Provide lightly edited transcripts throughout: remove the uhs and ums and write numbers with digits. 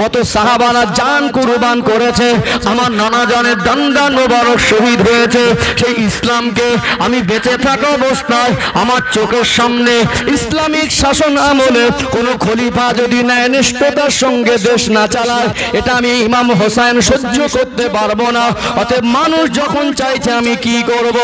কত সাহাবারা জান কুরবান করেছে, আমার নানা জানের ডান্ডা মোবারক শহীদ হয়েছে। সেই ইসলামকে আমি বেঁচে থাকা অবস্থায় আমার চোখের সামনে ইসলামিক শাসন আমলে কোনো খলিফা যদি ন্যায়নিষ্ঠতার সঙ্গে দেশ না চালায়, এটা আমি ইমাম হোসেন সহ্য করতে পারবো না। অতএব মানুষ যখন চাইছে আমি কি করব?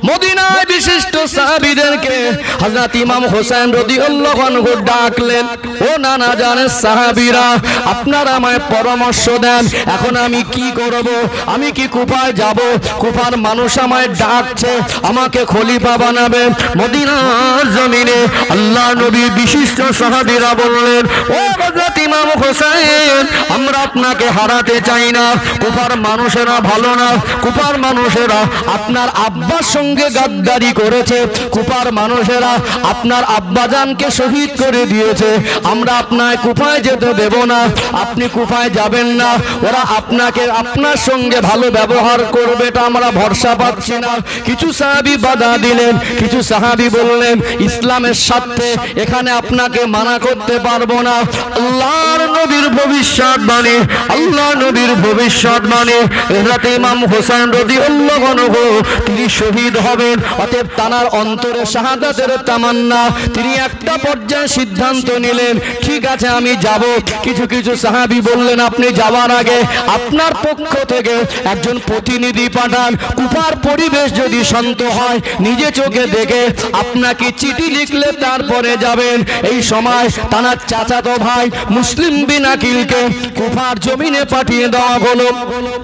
মদিনায় বিশিষ্ট সাহাবীদেরকে হযরত ইমাম হোসেন রাদিয়াল্লাহু আনহু ডাকলেন, ও নানা জানের সাহাবীরা, আপনারা আমায় পরামর্শ দেন, এখন আমি কি করব? আমি কি কুফায় যাব? কুফার মানুষ আমায় ডাকছে, আমাকে খলিফা বানাবে। মদিনার জমিনে আল্লাহ নবী বিশিষ্ট সাহাবীরা বললেন, ও হযরত ইমাম হোসেন, আমরা আপনাকে হারাতে চাই না। কুফার মানুষেরা ভালো না, কুফার মানুষেরা আপনার আব্বার সঙ্গে গাদ্দারি করেছে, কুফার মানুষেরা আপনার আব্বাজানকে শহীদ করে দিয়েছে। আমরা আপনাকে কুফায় যেতে দেব না, আপনি কুফায় যাবেন না। ওরা আপনাকে আপনার সঙ্গে ভালো ব্যবহার করবে, এটা আমরা ভরসা পাচ্ছি না। কিছু সাহাবী বাধা দিলেন, কিছু সাহাবী বললেন, ইসলামের স্বার্থে এখানে আপনাকে মানা করতে পারবো না। আল্লাহর নবীর ভবিষ্যৎবাণী, আল্লাহ নবীর ভবিষ্যৎবাণী, হযরত ইমাম হোসেন রাদিয়াল্লাহু আনহু তিনি শহীদ হবেন। অতএব তানার অন্তরে শাহাদাতের তামান্না, তিনি একটা পর্যায়ে সিদ্ধান্ত নিলেন, ঠিক আছে আমি যাব। কিছু কিছু সাহাবী বললেন, আপনি যাওয়ার আগে আপনার পক্ষ থেকে একজন প্রতিনিধি পাঠান, কুফার পরিবেশ যদি শান্ত হয় নিজে চোখে দেখে আপনাকে চিঠি লিখলে তারপরে যাবেন। এই সময় তানার চাচাতো ভাই মুসলিম বিন আকিলকে কুফার জমিনে পাঠিয়ে দেওয়া হলো।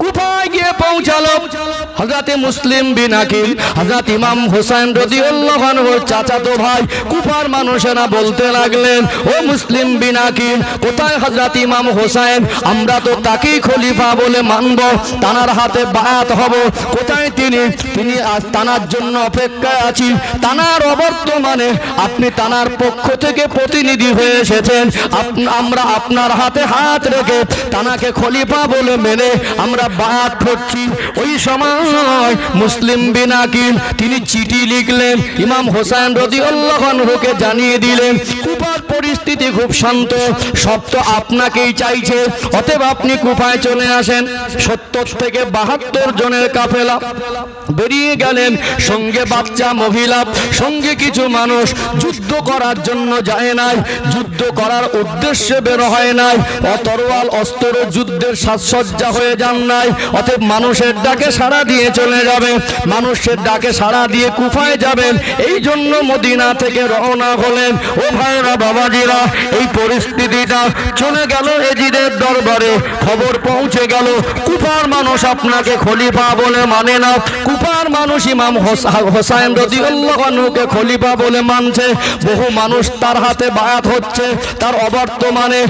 কুফায় গিয়ে পৌঁছালো হযরত মুসলিম বিন আকিল, হযরত ইমাম হোসেন রাদিয়াল্লাহু আনহুর চাচাতো ভাই। কুফার মানুষেরা বলতে লাগলেন, ও মুসলিম বিন আকিল, কোথায় হযরত ইমাম হোসেন? আমরা তো তাকেই খলিফা বলে মানব, তানার হাতে বায়াত হব, কোথায় তিনি? তিনি আজ তানার জন্য অপেক্ষায় আছি। তানার অবর্তমানে আপনি তানার পক্ষ থেকে প্রতিনিধি হয়ে এসেছেন, আমরা আপনার হাতে হাত রেখে তানাকে খলিফা বলে মেনে আমরা বায়াত করছি। ওই সময় মুসলিম বিন আকিল তিনি চিঠি লিখলেন, ইমাম হোসেন রাদিয়াল্লাহু আনহুকে জানিয়ে দিলেন, কুফার পরিস্থিতি খুব শান্ত, সব তো আপনাকেই চাইছে, অতএব আপনি কুফায় চলে আসেন। 70 থেকে 72 জনের কাফেলা বেরিয়ে গেলেন, সঙ্গে বাচ্চা মহিলা, সঙ্গে কিছু মানুষ। যুদ্ধ করার জন্য যায় নাই, যুদ্ধ করার উদ্দেশ্যে বের হয় নাই, তরোয়াল অস্ত্র যুদ্ধের সাজসজ্জা হয়ে যান নাই। অতএব মানুষের ডাকে সাড়া দিয়ে চলে যাবে, মানুষের ডাকে সাড়া দিয়ে কুফায় যাবেন, এই জন্য মদিনা থেকে রওনা হলেন। ও ভাইরা বাবাজিরা, এই পরিস্থিতিটা চলে গেল এজিদের দরবারে, খবর পৌঁছে গেল কুফার মানুষ আপনাকে খলিফা বলে মানে না, কুফার মানুষ ইমাম হোসেন রাদিয়াল্লাহু আনহুকে খলিফা বলে মানছে। বহু মানুষ তার হাতে বায়াত হচ্ছে, তার অবর্তমানে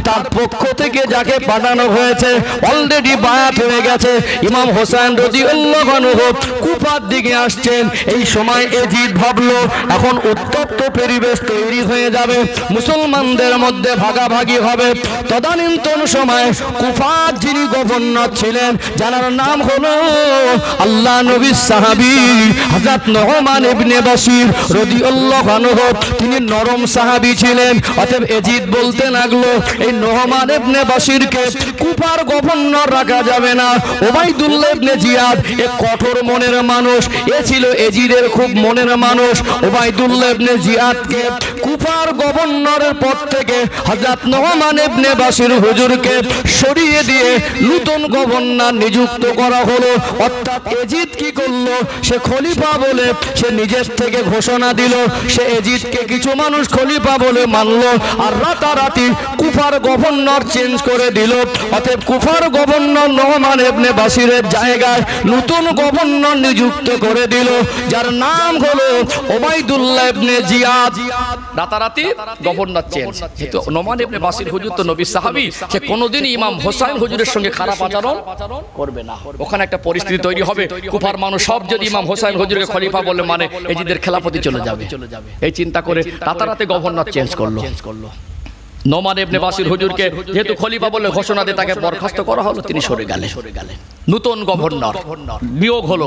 তার পক্ষ থেকে যাকে পাঠানো হয়েছে অলরেডি বায়াত হয়ে গেছে। ইমাম হোসেন রাদিয়াল্লাহু আনহু কুফার দিকে আসছেন। এই সময় এজিদ ভাবলো এখন উত্তপ্ত পরিবেশ তৈরি হয়ে যাবে, মুসলমানদের মধ্যে ভাগাভাগি হবে। তদানীন্তন সময় কুফার যিনি গভর্নর ছিলেন, যার নাম হলো আল্লাহ নবীর সাহাবী হযরত নুহমান ইবনে বাশির রাদিয়াল্লাহু আনহু, তিনি নরম সাহাবী ছিলেন। অতএব এজিদ বলতে লাগলো, এই নুহমান ইবনে বাশিরকে কুফার গভর্নর রাখা যাবে না। ওবাইদুল্লাহ ইবনে জিয়াদ এক কঠোর মনের মানুষ, এ ছিল এজিদের খুব মনের মানুষ। ওবাইদুল্লাহ ইবনে জিয়াদকে কুফার গভর্নরের পদ থেকে হযরত নুহমান ইবনে বাশির হুজুরকে সরিয়ে দিয়ে নতুন গভর্নর নিযুক্ত করা হলো। অর্থাৎ এজিদ কি করলো, সে খলিফা বলে সে নিজের থেকে ঘোষণা দিল, সে এজিদকে কিছু মানুষ খলিফা বলে মানলো, আর রাতারাতি কুফার গভর্নর চেঞ্জ করে দিল। অতএব কুফার গভর্নর নুহমান ইবনে বাশিরের জায়গায় নতুন গভর্নর নিযুক্ত করে দিল, যার নাম হলো ওবাইদুল্লাহ ইবনে জিয়াদ। রাতারাতি গভর্নর চেঞ্জ। যেহেতু নুহমান ইবনে বাশির হুজুর তো নবী সাহাবী, সে কোনোদিনই ইমাম হোসেন হুজুরের সঙ্গে খারাপ আচরণ করবে না। ওখানে একটা পরিস্থিতি তৈরি হবে, কুফার মানুষ সব যদি ইমাম হোসেন হুজুরকে খলিফা বলে মানে এজিদের খেলাফতি চলে যাবে। এই চিন্তা করে রাতারাতি গভর্নর চেঞ্জ করলো। নুহমান ইবনে বাশির হুজুরকে যেহেতু খলিফা বলে ঘোষণা দিয়ে তাকে বরখাস্ত করা হলো, তিনি সরে গেলেন। নতুন গভর্নর নিয়োগ হলো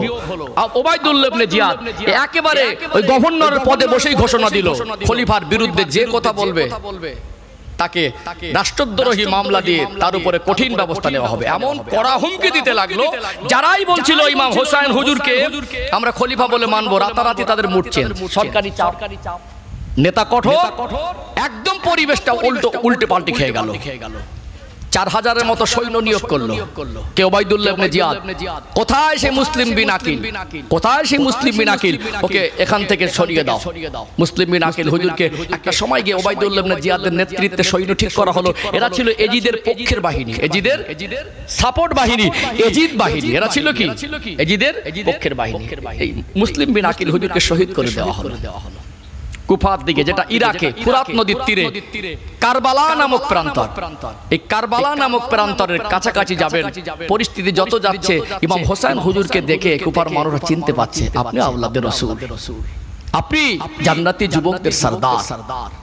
ওবাইদুল্লাহ ইবনে জিয়াদ, একেবারে ওই গভর্নরের পদে বসেই ঘোষণা দিল খলিফার বিরুদ্ধে যে কথা বলবে তাকে রাষ্ট্রদ্রোহী মামলা দিয়ে তার উপরে কঠিন ব্যবস্থা নেওয়া হবে, এমন কড়া হুমকি দিতে লাগলো। যারাই বলছিল ইমাম হোসাইন হুজুরকে আমরা খলিফা বলে মানবো, রাতারাতি তাদের মুড চেঞ্জ, সরকারি চাপ, নেতা কঠোর, একদম পরিবেশটা উল্টে পাল্টে খেয়ে গেল। 4000-এর মতো সৈন্য নিয়োগ করলো কে? ওবাইদুল্লাহ ইবনে জিয়াদ। কোথায় সেই মুসলিম বিন আকিল? কোথায় সেই মুসলিম বিন আকিল? ওকে এখান থেকে সরিয়ে দাও। মুসলিম বিন আকিল হুজুরকে একটা সময় গিয়ে ওবাইদুল্লাহ ইবনে জিয়াদের নেতৃত্বে সৈন্য ঠিক করা হলো। এরা ছিল এজিদের পক্ষের বাহিনী, এজিদের সাপোর্ট বাহিনী, এজিদ বাহিনী। এরা ছিল কি? এজিদের পক্ষের বাহিনী। এই মুসলিম বিন আকিল হুজুরকে শহীদ করে দেওয়া হলো কুফার দিকে, যেটা ইরাকে ফুরাত নদীর তীরে কারবালা নামক প্রান্তর। এই কারবালা নামক প্রান্তরের কাছাকাছি যাবেন, পরিস্থিতি যত যাচ্ছে ইমাম হোসেন হুজুরকে দেখে কুফার মানুষরা চিনতে পারছে আপনি আওলাদে রাসূল, আপনি জান্নাতি যুবকদের সরদার,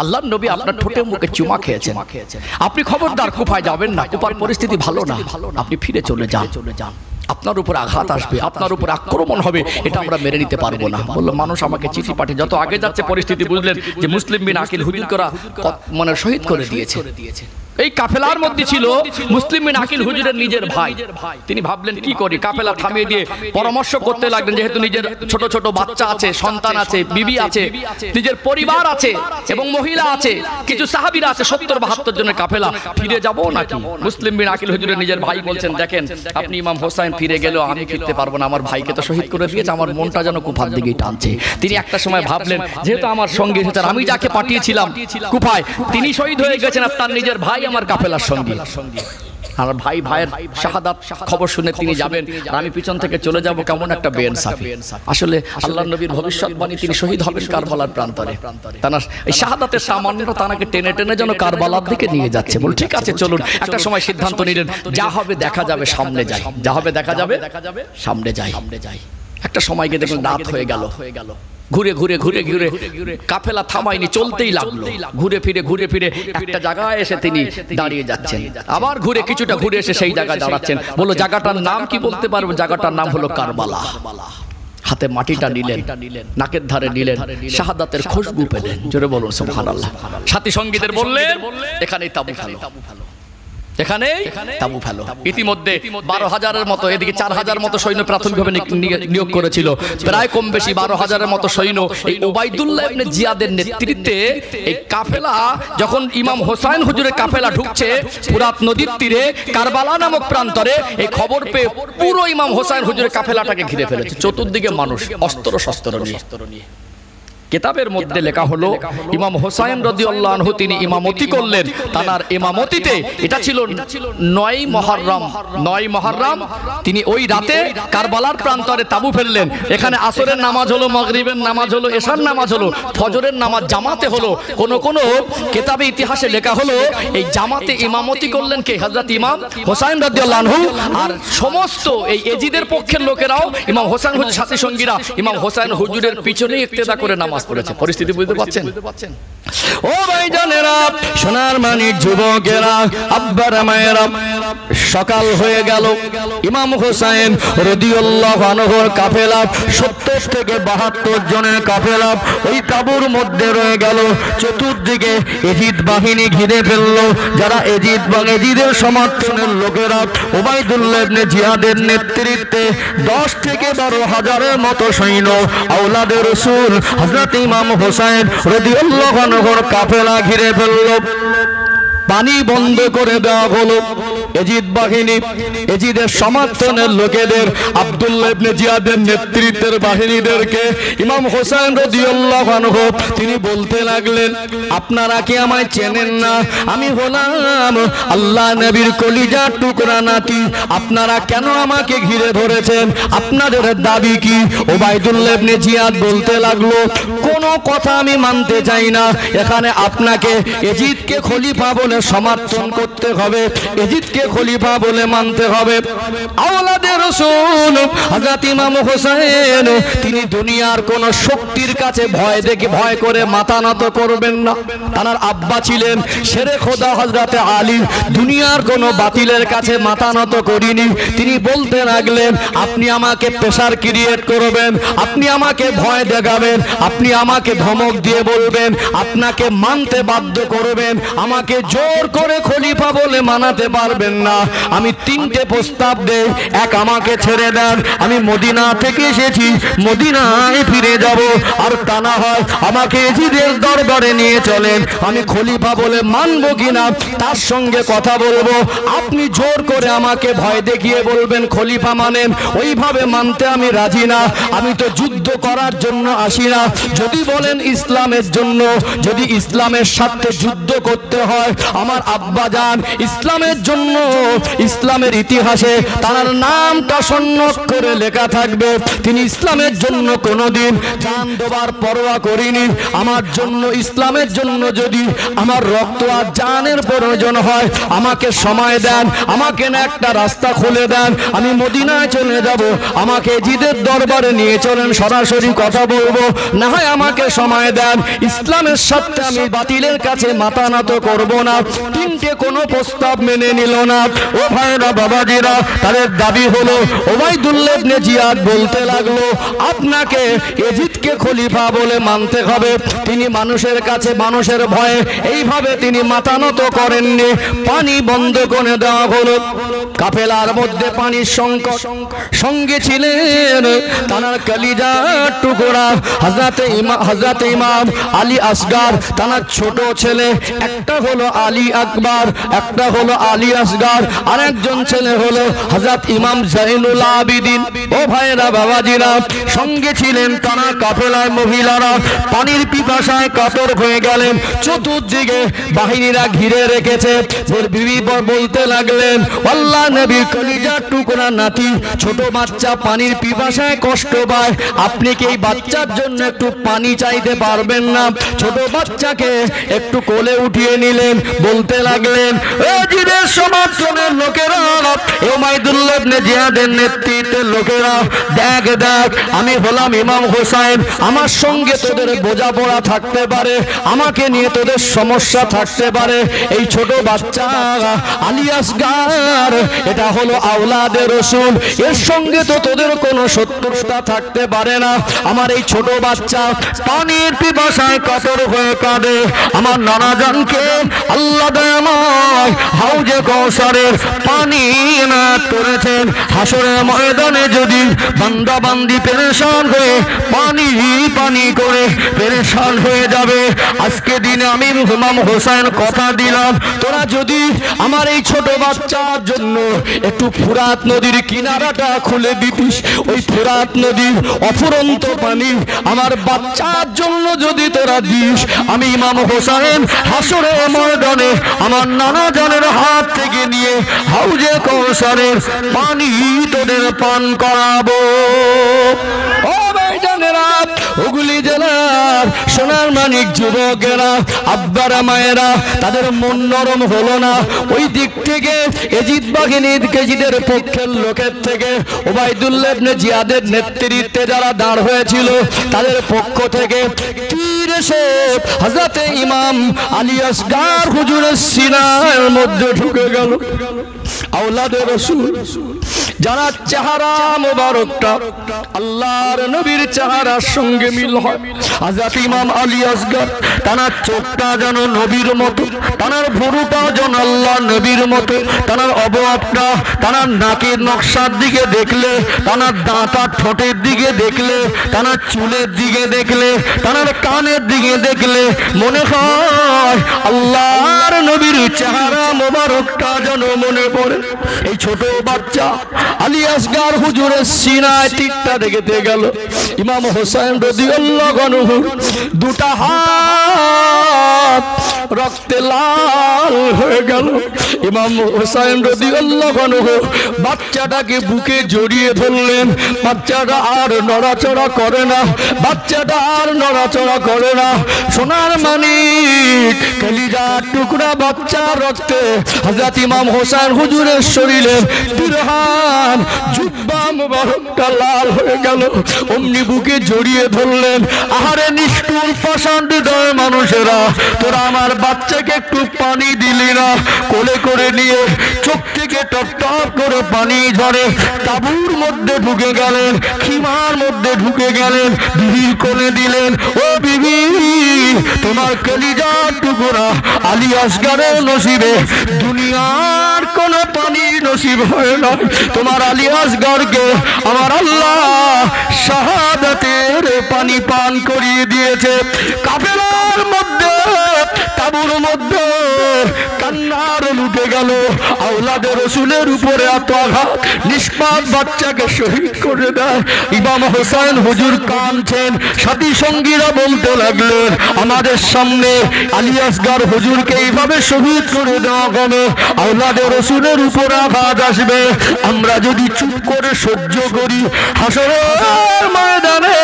আল্লাহর নবী আপনার ঠোঁটে মুখে চুমা খেয়েছেন, আপনি খবরদার কুফায় যাবেন না, কুফার পরিস্থিতি ভালো না, আপনি ফিরে চলে যান, আপনার উপর আঘাত আসবে, আপনার উপর আক্রমণ হবে, এটা আমরা মেনে নিতে পারবো না। বললো মানুষ আমাকে চিঠি পাঠিয়ে, যত আগে যাচ্ছে পরিস্থিতি বুঝলেন যে মুসলিম বিন আকিল হুজুর করা মানে শহীদ করে দিয়েছে। এই কাফেলার মধ্যে ছিল মুসলিম বিন আকিল হুজুরের নিজের ভাই। তিনি ভাবলেন কি করি, কাফেলা থামিয়ে দিয়ে পরামর্শ করতে লাগলেন, যেহেতু নিজের ছোট ছোট বাচ্চা আছে, সন্তান আছে, বিবি আছে, নিজের পরিবার আছে এবং মহিলা আছে, কিছু সাহাবীরা আছে, 70-72 জনের কাফেলা, ফিরে যাবো নাকি? মুসলিম বিন আকিল হুজুরের নিজের ভাই বলছেন দেখেন আপনি ইমাম হোসেন ফিরে গেলেও আমি ফিরতে পারবো না, আমার ভাইকে তো শহীদ করে দিয়েছে, আমার মনটা যেন কুফার দিকেই টানছে। তিনি একটা সময় ভাবলেন যেহেতু আমার সঙ্গে এসেছেন, আমি যাকে পাঠিয়েছিলাম কুফায় তিনি শহীদ হয়ে গেছেন, আর তার নিজের ভাই আমার কাফেলার সঙ্গে, আমার ভাইয়ের শাহাদাত খবর শুনে তিনি যাবেন আর আমি পিছন থেকে চলে যাব, কেমন একটা বেইনসাফি। আসলে আল্লাহর নবীর ভবিষ্যৎবাণী, তিনি শহীদ হবেন কারবালার প্রান্তরে। তার এই শাহাদাতের সামান্যটা তাকে টেনে টেনে যেন কারবালার দিকে নিয়ে যাচ্ছে। বল ঠিক আছে চলুন। একটা সময় সিদ্ধান্ত নিলেন যা হবে দেখা যাবে, সামনে যাই, যা হবে দেখা যাবে, সামনে যাই। একটা সময় গিয়ে দেখুন রাত হয়ে গেল, ঘুরে ঘুরে ঘুরে ঘুরে কাফেলা থামায়নি, চলতেই লাগলো, ঘুরে ফিরে একটা জায়গায় এসে তিনি দাঁড়িয়ে যাচ্ছেন, আবার ঘুরে কিছুটা ঘুরে এসে সেই জায়গায় দাঁড়াচ্ছেন। বললো জায়গাটার নাম কি বলতে পারবো? জায়গাটার নাম হলো কারবালা। হাতে মাটিটা নিলেন, নাকের ধারে নিলেন, শাহাদাতের খুশবু পেলেন, জোরে বলুন সুবহানাল্লাহ। সাথী সঙ্গীদের বললেন এখানেই তাবু ফেলো, এখানে তাবু ফেলো। ইতিমধ্যে 12,000-এর মতো, এদিকে 4,000 মতো সৈন্য প্রাথমিকভাবে নিয়োগ করেছিল, প্রায় কম বেশি 12,000-এর মতো সৈন্য এই ওবাইদুল্লাহ ইবনে জিয়াদের নেতৃত্বে এই কাফেলা, যখন ইমাম হোসেন হুজুরের কাফেলা ঢুকছে ফুরাত নদীর তীরে কারবালা নামক প্রান্তরে, এই খবর পেয়ে পুরো ইমাম হোসেন হুজুরের কাফেলাটাকে ঘিরে ফেলেছে, চতুর্দিকে মানুষ অস্ত্র শস্ত্র নিয়ে। কিতাবের মধ্যে লেখা হলো ইমাম হোসেন রাদিয়াল্লাহু আনহু তিনি ইমামতি করলেন, তার ইমামতিতে এটা ছিল 9 মুহররম, তিনি ওই রাতে কারবালার প্রান্তরে তাবু ফেললেন। এখানে আসরের নামাজ হলো, মাগরিবের নামাজ হলো, এশার নামাজ হলো, ফজরের নামাজ জামাতে হলো। কোন কিতাবে ইতিহাসে লেখা হলো এই জামাতে ইমামতি করলেন কে? হযরত ইমাম হোসেন রাদিয়াল্লাহু আনহু। আর সমস্ত এই এজিদের পক্ষের লোকেরাও ইমাম হোসেন হুজুর সাথী সঙ্গীরা ইমাম হোসেন হুজুরের পিছনে ইক্তেদা করে নামাজ পড়েছে। পরিস্থিতি বুঝতে পারছেন? ও ভাইজানেরা, সোনার মানিক যুবকেরা, আব্বারা মায়েরা, সকাল হয়ে গেল। ইমাম হোসেন রাদিয়াল্লাহু আনহুর কাফেলা 70 থেকে 72 জনের কাফেলা ওই তাঁবুর মধ্যে রয়ে গেল। চতুর্দিকে এজিদ বাহিনী ঘিরে ফেলল। যারা এজিদ বা এজিদের সমর্থনের লোকেরা ওবাইদুল্লাহ ইবনে জিয়াদের নেতৃত্বে 10 থেকে 12,000-এর মতো সৈন্য আওলাদে রাসূল হযরত ইমাম হোসেন রাদিয়াল্লাহু আনহুর কাফেলা ঘিরে ফেলল। পানি বন্ধ করে দেওয়া হলো। এজিদ বাহিনী, এজিদের সমর্থনের লোকেদের, আব্দুল্লাহ ইবনে জিয়াদের নেতৃত্বের বাহিনীদেরকে ইমাম হোসেন রাদিয়াল্লাহু আনহু তিনি বলতে লাগলেন আপনারা কি আমায় চেনেন না? আমি হলাম আল্লাহ নবীর কলিজার টুকরা নাতি, আপনারা কেন আমাকে ঘিরে ধরেছেন? আপনাদের দাবি কি? ওবাইদুল্লাহ ইবনে জিয়াদ বলতে লাগলো কোনো কথা আমি মানতে চাই না, এখানে আপনাকে এজিদকে খলিফা বলে সমর্থন করতে হবে, এজিদকে খলিফা বলে মানতে হবে। আওলাদে রাসূল হযরত ইমাম হোসেন তিনি দুনিয়ার কোন শক্তির কাছে ভয় করে মাথা নত করবেন না। তার আব্বা ছিলেন শেরে খোদা হযরত আলী, দুনিয়ার কোন বাতিলের কাছে মাথা নত করিনি। তিনি বলতে লাগলেন, আপনি আমাকে প্রেসার ক্রিয়েট করবেন, আপনি আমাকে ভয় দেখাবেন, আপনি আমাকে ধমক দিয়ে বলবেন, আপনাকে মানতে বাধ্য করবেন, আমাকে জোর করে খলিফা বলে মানাতে পারবেন না। আমি তিনটে প্রস্তাব দেই, এক আমাকে ছেড়ে দেন, আমি মদিনা থেকে এসেছি, মদিনায় ফিরে যাব, আর তা না হয় আমাকে এজিদের দরবারে নিয়ে চলেন, আমি খলিফা বলে মানবো কিনা তার সঙ্গে কথা বলবো। আপনি জোর করে আমাকে ভয় দেখিয়ে বলবেন খলিফা মানেন, ওইভাবে মানতে আমি রাজি না। আমি তো যুদ্ধ করার জন্য আসি না, যদি বলেন ইসলামের জন্য, যদি ইসলামের সাথে যুদ্ধ করতে হয়, আমার আব্বা জান ইসলামের জন্য, ইসলামের ইতিহাসে তার নামটা সন্ন্যত করে লেখা থাকবে, তিনি ইসলামের জন্য কোনোদিন জান দেবার পরোয়া করিনি। আমার জন্য, ইসলামের জন্য যদি আমার রক্ত আর জানের প্রয়োজন হয়, আমাকে সময় দেন, আমাকে না একটা রাস্তা খুলে দেন, আমি মদিনায় চলে যাব, আমাকে জিদের দরবারে নিয়ে চলেন, সরাসরি কথা বলবো, না হয় আমাকে সময় দেন, ইসলামের সাথে আমি বাতিলের কাছে মাথা নত করব না। তিনটে কোনো প্রস্তাব মেনে নিল না। ও ভাইরা বাবাজিরা, তাদের দাবি হলো, ওবাইদুল্লাহ ইবনে জিয়াদ বলতে লাগলো, আপনাকে এজিদকে খলিফা বলে মানতে হবে। তিনি মানুষের কাছে মানুষের ভয়ে এইভাবে তিনি মাথা নত করেননি। পানি বন্ধ করে দেওয়া হলো, কাফেলার মধ্যে পানির সংকট, সঙ্গে ছিলেন তার কলিজার টুকরা হযরত ইমাম আলী আসগার, তার ছোট ছেলে, একটা হলো আলী আকবর, একটা হলো আলী আসগার, আর একজন ছেলে হলো হযরত ইমাম জাইনুল আবিদিন। ও ভাইরা বাবাজিরা, সঙ্গে ছিলেন তারা কাফেলার মহিলারা, পানির পিপাসায় কাতর হয়ে গেলেন, চতুর্দিকে বাহিনীরা ঘিরে রেখেছে। বিবি বলতে লাগলেন, আল্লাহ নবীর কলিজার টুকরা নাতি, ছোট বাচ্চা পানির পিপাসায় কষ্ট পায়, আপনি কি এই বাচ্চার জন্য একটু পানি চাইতে পারবেন না? ছোট বাচ্চাকে একটু কোলে উঠিয়ে নিলেন, বলতে লাগলেন, এজিদের সমর্থনের লোকেরা, ওবাইদুল্লাহ ইবনে জিয়াদের নেতৃত্বের লোকেরা, দেখ দেখ, আমি হলাম ইমাম হোসেন, আমার সঙ্গে তোদের বোঝাপড়া থাকতে পারে, আমাকে নিয়ে তোদের সমস্যা থাকতে পারে, এই ছোট বাচ্চা আলী আসগার, এটা হলো আওলাদে রাসূল, এর সঙ্গে তো তোদের কোনো শত্রুতা থাকতে পারে না। আমার এই ছোট বাচ্চা পানির পিপাসায় কাতর হয়ে কাঁদে, আমার নানা জানকে আল্লাহ দয়াময় হাউজে কাউসারের পানি না করেছেন, হাসরের ময়দানে যদি বান্দা বান্দি পেরেশান হয়ে পানি পানি করে পেরেশান হয়ে যাবে। আজকে দিনে আমি ইমাম হোসেন কথা দিলাম, তোরা যদি আমার এই ছোট বাচ্চার জন্য একটু ফুরাত নদীর কিনারাটা খুলে দিতিস, ওই ফুরাত নদীর অফুরন্ত পানি আমার বাচ্চার জন্য যদি তোরা দিস, আমি ইমাম হোসেন হাসরের ময়দানে আমার নানা জানের হাত থেকে নিয়ে হাউজে কাউসারের পানি তোদের পান করাবো। ও ভাইজানেরা, হুগলি জেলার সোনার মানিক যুবকেরা, আব্বারা মায়েরা, তাদের মন নরম হলো না। ওই দিক থেকে এজিদ বাহিনীর, এজিদের পক্ষের লোকের থেকে ওবাইদুল্লাহ ইবনে জিয়াদের নেতৃত্বে যারা দাঁড় হয়েছিল, তাদের পক্ষ থেকে তীর এসে হযরত ইমাম আলী আসগার হুজুরের সিনার মধ্যে ঢুকে গেল। আওলাদে রাসূল, যারা চেহারা মোবারকটা আল্লাহর নবীর চেহারার সঙ্গে মিল হয়, হযরত ইমাম আলী আসগার, তার চোখটা যেন নবীর মতো, তার ভুরুটা যেন আল্লাহর নবীর মতো, তার অবয়বটা, তার নাকের নকশার দিকে দেখলে, তার দাঁতা ঠোঁটের দিকে দেখলে, তার চুলের দিকে দেখলে, তার কানের দিকে দেখলে মনে হয় আল্লাহর নবীর চেহারা মোবারকটা যেন মনে পড়ে। এই ছোট বাচ্চা আলী আসগার হুজুরের সিনায় তীরটা দেখতে গেল। ইমাম হোসেন রাদিয়াল্লাহু আনহু দুটা হাত রক্তে লাল হয়ে গেল। ইমাম হোসেন রাদিয়াল্লাহু আনহু বাচ্চাটাকে বুকে জড়িয়ে ধরলেন। বাচ্চাটা আর নড়াচড়া করে না, বাচ্চাটা আর নড়াচড়া করে না। সোনার মানিক কলিজার টুকরা বাচ্চার রক্তে হযরত ইমাম হোসেন হুজুরের শরীরে পিরহান জুব্বা মুবারকটা লাল হয়ে গেল। অমনি বুকে জড়িয়ে ধরলেন। আহারে নিষ্ঠুর পাষাণ হৃদয় মানুষেরা, তোরা আমার বাচ্চাকে একটু পানি দিলি না। কোলে করে নিয়ে চোখ থেকে টপ টপ করে পানি ঝরে তাঁবুর মধ্যে ঢুকে গেলেন, খিমার মধ্যে ঢুকে গেলেন, বিবির কোলে দিলেন। ও বিবি, তোমার কলিজার টুকরা আলী আসগরের নসিবে দুনিয়ার কোন পানি নসিব হয় না। তোমার আলী আসগরকে আমার আল্লাহ শাহাদাতের পানি পান করিয়ে দিয়েছে। কাফেলার মধ্যে তাঁবুর মধ্যে কান্নার লুটে গেল। আওলাদে রসুলের উপরে এত আঘাত, নিষ্পাপ বাচ্চাকে শহীদ করে দেয়। ইমাম হোসেন হুজুর কাঁদছেন, সাথী সঙ্গীরা বলতে লাগলেন আমাদের সামনে আলী আসগর হুজুরকে এইভাবে শহীদ করে দেওয়া হবে, আওলাদে রসুলের উপরে আঘাত আসবে। আমরা যদি চুপ করে সহ্য করি, হাসরের ময়দানে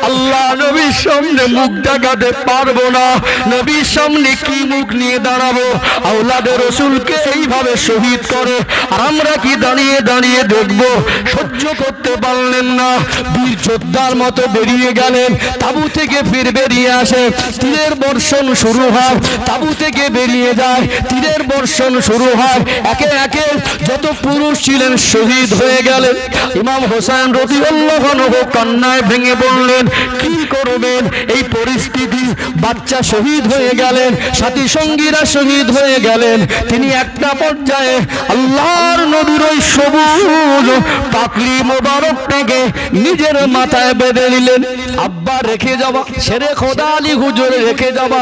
আল্লাহ নবীর সামনে মুখ দেখাতে পারবো না। নবীর সামনে কি মুখ নিয়ে দাঁড়াবো? আওলাদে রসুলকে এইভাবে শহীদ করে আর আমরা কি দাঁড়িয়ে দাঁড়িয়ে দেখবো? সহ্য করতে পারলেন না, বীর যোদ্ধার মতো বেরিয়ে গেলেন। তাঁবু থেকে ফির বেরিয়ে আসে, তীরের বর্ষণ শুরু হয়। তাঁবু থেকে বেরিয়ে যায়, তীরের বর্ষণ শুরু হয়। একে একে যত পুরুষ ছিলেন শহীদ হয়ে গেলেন। ইমাম হোসেন রাদিয়াল্লাহু আনহু কান্নায় ভেঙে পড়লেন। কি করবেন এই পরিস্থিতি? বাচ্চা শহীদ হয়ে গেলেন, সাথী সঙ্গীরা শহীদ হয়ে গেলেন। তিনি একটা পর্যায়ে আল্লাহর নবীর ওই সবুজ পাকড়ি মোবারকটাকে নিজের মাথায় বেঁধে নিলেন। আব্বা রেখে যাওয়া, ছেড়ে খোদা আলী হুজুর রেখে যাওয়া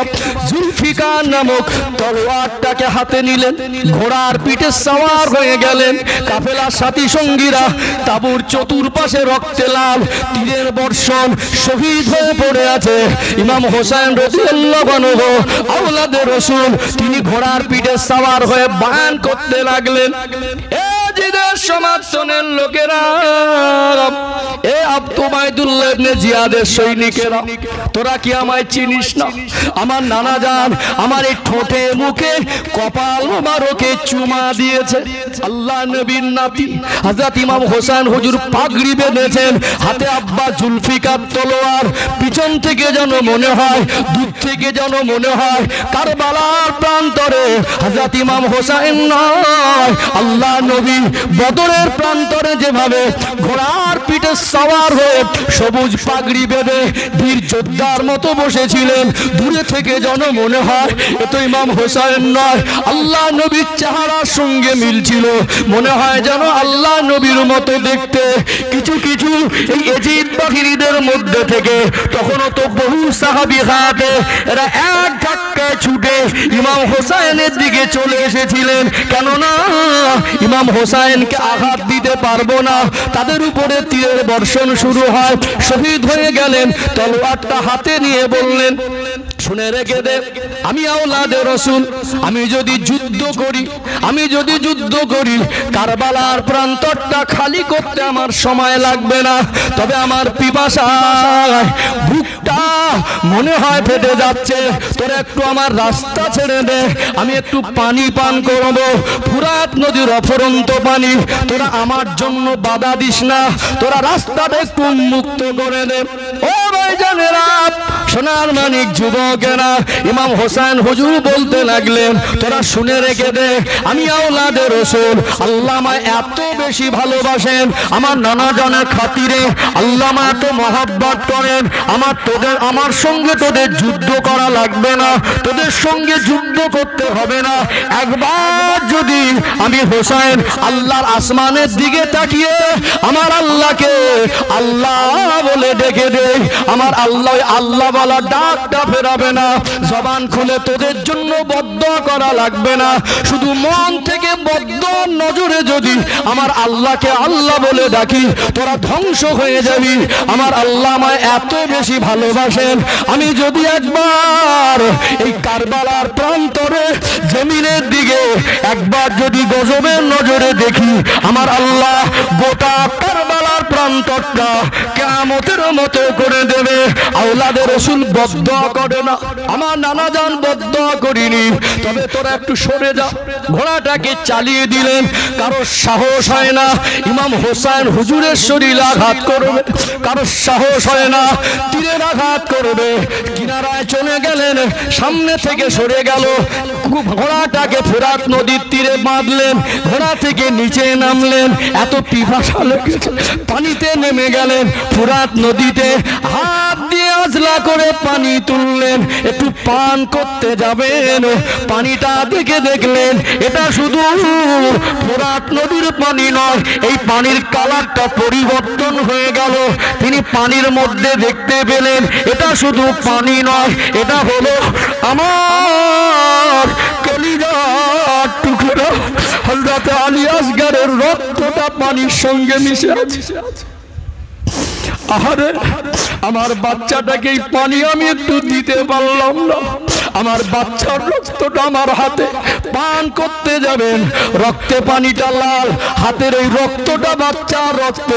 জুলফিকার নামক তলোয়ারটাকে হাতে নিলেন, ঘোড়ার পিঠে সওয়ার হয়ে গেলেন। কাফেলার সাথী সঙ্গীরা তাঁবুর চতুর্পাশে রক্তে লাল, তীরের বর্ষণ, শহীদ হয়ে পড়ে আছে। ইমাম হোসেন রাদিয়াল্লাহু আনহু আওলাদে রাসূল, তিনি ঘোড়ার পিঠে সওয়ার হয়ে বয়ান করতে লাগলেন। এ জিদের সমর্থনের লোকেরা, এ আব্দুবাইদুল্লাহ ইবনে জিয়াদের সৈনিকেরা, তোরা কি আমায় চিনিস না? আমার নানা জান আমার এই ঠোঁটে মুখে কপাল মোবারকে চুমা দিয়েছে। আল্লাহ নবীর নাতি হযরত ইমাম হোসেন হুজুর পাগড়ি বেঁধেছেন, হাতে আব্বা জুলফিকার তলোয়ার। পিছন থেকে যেন মনে হয়, দূর থেকে যেন মনে হয় কারবালার প্রান্তরে হযরত ইমাম হোসেন নয়, আল্লাহ নবী বদরের প্রান্তরে যেভাবে ঘোড়ার পিঠে সওয়ার হয়ে সবুজ পাগড়ি বেঁধে বীর যোদ্ধার মতো বসেছিলেন, দূরে থেকে যেন মনে হয় এ তো ইমাম হোসেন নয়, আল্লাহ নবীর চেহারার সঙ্গে মিল ছিল। মনে হয় যেন আল্লাহ নবীর মতো দেখতে। কিছু কিছু এই এজিদ বাহিনীদের মধ্যে থেকে তখনও তো বহু সাহাবী হাতে এরা এক ধাক্কায় ছুটে ইমাম হোসেনের দিকে চলে এসেছিলেন। কেননা ইমাম হোসেনকে আঘাত দিতে পারবো না, তাদের উপরে তীরের বর্ষণ শুরু হয়। শহীদ হয়ে গেলেন, তলোয়ারটা হাতে নিয়ে বললেন, শুনে রেখে দে, আমি আওলাদে রাসূল, আমি যদি যুদ্ধ করি কারবালার প্রান্তরটা খালি করতে আমার সময় লাগবে না। তবে আমার পিপাসায় বুকটা মনে হয় ফেটে যাচ্ছে, তোরা একটু আমার রাস্তা ছেড়ে দে, আমি একটু পানি পান করব, ফুরাত নদীর অফুরন্ত পানি। তোরা আমার জন্য বাধা দিস না, তোরা রাস্তাটা একটু মুক্ত করে দে। ও ভাইজানেরা, সোনার মানিক যুবকেরা, ইমাম হোসেন হুজুর বলতে লাগলেন, তোরা শুনে রেখে দে, আমি আওলাদে রাসূল, আল্লাহ আমায় এত বেশি ভালোবাসেন, আমার নানা জানের খাতিরে আল্লাহ আমায় এত মহব্বত করেন, আমার সঙ্গে তোদের যুদ্ধ করা লাগবে না, তোদের সঙ্গে যুদ্ধ করতে হবে না। একবার যদি আমি হোসেন আল্লাহর আসমানের দিকে তাকিয়ে আমার আল্লাহকে আল্লাহ বলে ডেকে দেই, আমার আল্লাহ আল্লাহ বলা ডাকটা ফেরাবে না। জবান খুলে তোদের জন্য বদদুয়া করা লাগবে না, শুধু মন থেকে বদদুয়ার নজরে নজরে যদি আমার আল্লাহকে আল্লাহ বলে ডাকি তোরা ধ্বংস হয়ে যাবি। আমার আল্লাহ আমায় এত বেশি ভালোবাসেন, আমি যদি একবার এই কারবালার প্রান্তরে জমিনের দিকে একবার যদি গজবের নজরে দেখি, আমার আল্লাহ গোটা কারবালার প্রান্তরটা কিয়ামতের মতো করে দেবে। আওলাদে রাসূল বদদুয়া করে না, আমার নানা জান বদদুয়া করিনি, তবে তোরা একটু সরে যা। ঘোড়াটাকে চালিয়ে দিলেন, কারো সাহস হয় না ইমাম হোসেন হুজুরের শরীরে আঘাত করবে, কারো সাহস হয় না তীরের আঘাত করবে। কিনারায় চলে গেলেন, সামনে থেকে সরে গেল, ঘোড়াটাকে ফোরাত নদীর তীরে বাঁধলেন, ঘোড়া থেকে নিচে নামলেন, এত পিপাসা লেগেছে পানিতে নেমে গেলেন। ফোরাত নদীতে হাত দিয়ে আজলা করে পানি তুললেন, একটু পান করতে যাবেন, পানিটা দেখে দেখলেন এটা শুধু ফোরাত নদীর পানি নয়, এই পানির কালারটা পরিবর্তন হয়ে গেল। তিনি পানির মধ্যে দেখতে পেলেন এটা শুধু পানি নয়, এটা হলো আমার কলিজার টুকরা হযরত আলী আসগরের রক্তটা পানির সঙ্গে মিশে আছে। আহারে আমার বাচ্চাটাকে এই পানি আমি একটু দিতে পারলাম না, আমার বাচ্চার রক্তটা আমার হাতে পান করতে যাবেন, রক্তে পানিটা লাল, হাতের এই রক্তটা বাচ্চার রক্ত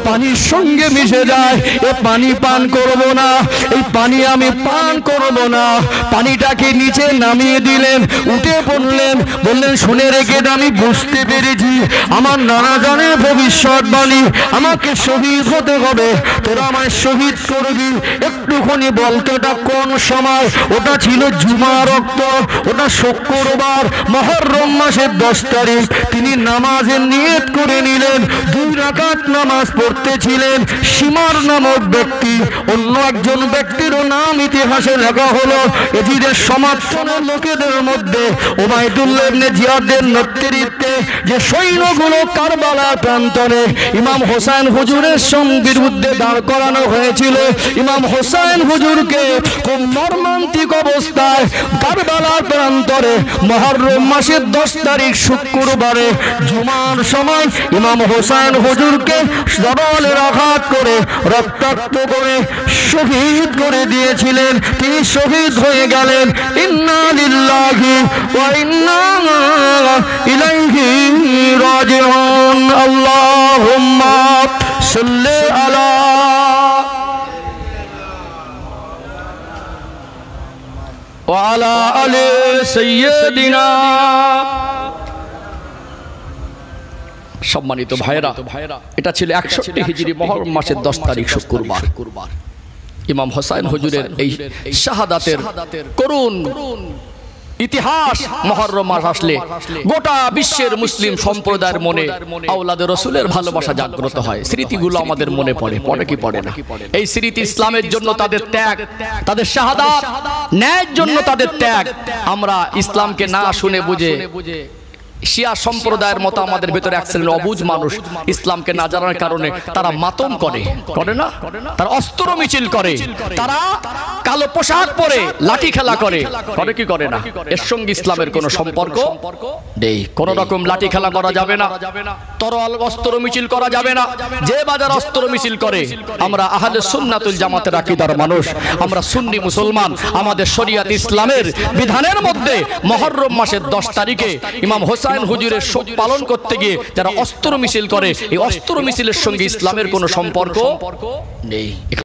পানির সঙ্গে মিশে যায়, এ পানি পান করব না, এই পানি আমি পান করব না। পানিটাকে নিচে নামিয়ে দিলেন, উঠে পড়লেন, বললেন শুনে রেখে আমি বুঝতে পেরেছি আমার নানা জানের ভবিষ্যৎবাণী, আমাকে শহীদ হতে হবে, তোরা আমায় শহীদ করবি। একটুখানি বলতো এটা কোন সময়? ওটা ছিল জুমা রক্ত, ওটা শুক্রবার মুহররম মাসের 10 তারিখ। তিনি নামাজের নিয়ত করে নিলেন, 2 রাকাত নামাজ পড়তেছিলেন। শিমার নামক ব্যক্তি, অন্য একজন ব্যক্তিরও নাম ইতিহাসে লেখা হলো। এজিদের সমর্থনের লোকেদের মধ্যে ওবায়দুল্লাহ ইবনে জিয়াদের নেতৃত্বে যে সৈন্যগুলো কারবালার প্রান্তরে ইমাম হোসেন হুজুরের বিরুদ্ধে দাঁড় করানো হয়েছিল, ইমাম হোসেন হুজুরকে খুব মর্মান্তিক অবস্থায় কারবালার প্রান্তরে মুহররম মাসের 10 তারিখ শুক্রবারে জুমার সময় ইমাম হোসেন হুজুরকে সবলের আঘাত করে রক্তাক্ত করে শহীদ করে দিয়েছিলেন। তিনি শহীদ হয়ে গেলেন। ইন্না লিল্লাহি ওয়া ইন্না ইলাইহি রাজিউন। আল্লাহুম্মা সাল্লি আলা ওয়া আলা আলি সাইয়্যিদিনা। সম্মানিত ভাইরা, এটা ছিল 61 হিজরি মুহররম মাসের 10 তারিখ শুক্রবার। ইমাম হোসেন হুজুরের এই শাহাদাতের করুণ ইতিহাস মুহররম মাস আসলে গোটা বিশ্বের মুসলিম সম্প্রদায়ের মনে আওলাদে রাসূলের ভালোবাসা জাগ্রত হয়, স্মৃতিগুলো আমাদের মনে পড়ে, পড়ে কি পড়ে না? এই স্মৃতি ইসলামের জন্য তাদের ত্যাগ, তাদের শাহাদাত, ন্যায়ের জন্য তাদের ত্যাগ। আমরা ইসলামকে না শুনে বুঝে শিয়া সম্প্রদায়ের মতো আমাদের ভেতরে এক শ্রেণীর অবুঝ মানুষ ইসলামকে না জানার কারণে তারা মাতম করে, করে না? তারা অস্ত্র মিছিল করে, তারা কালো পোশাক পরে লাঠি খেলা করে, করে কি করে না? এর সঙ্গে ইসলামের কোনো সম্পর্ক নেই। কোন রকম লাঠি খেলা করা যাবে না, তরোয়াল অস্ত্র মিছিল করা যাবে না। যে বাজার অস্ত্র মিছিল করে, আমরা আহলে সুন্নাতুল জামাতের আকীদার মানুষ, আমরা সুন্নি মুসলমান। আমাদের শরীয়ত ইসলামের বিধানের মধ্যে মুহররম মাসের 10 তারিখে ইমাম হোসেন হুজুরের শোক পালন করতে গিয়ে যারা অস্ত্র মিছিল করে, এই অস্ত্র মিছিলের সঙ্গে ইসলামের কোনো সম্পর্ক নেই।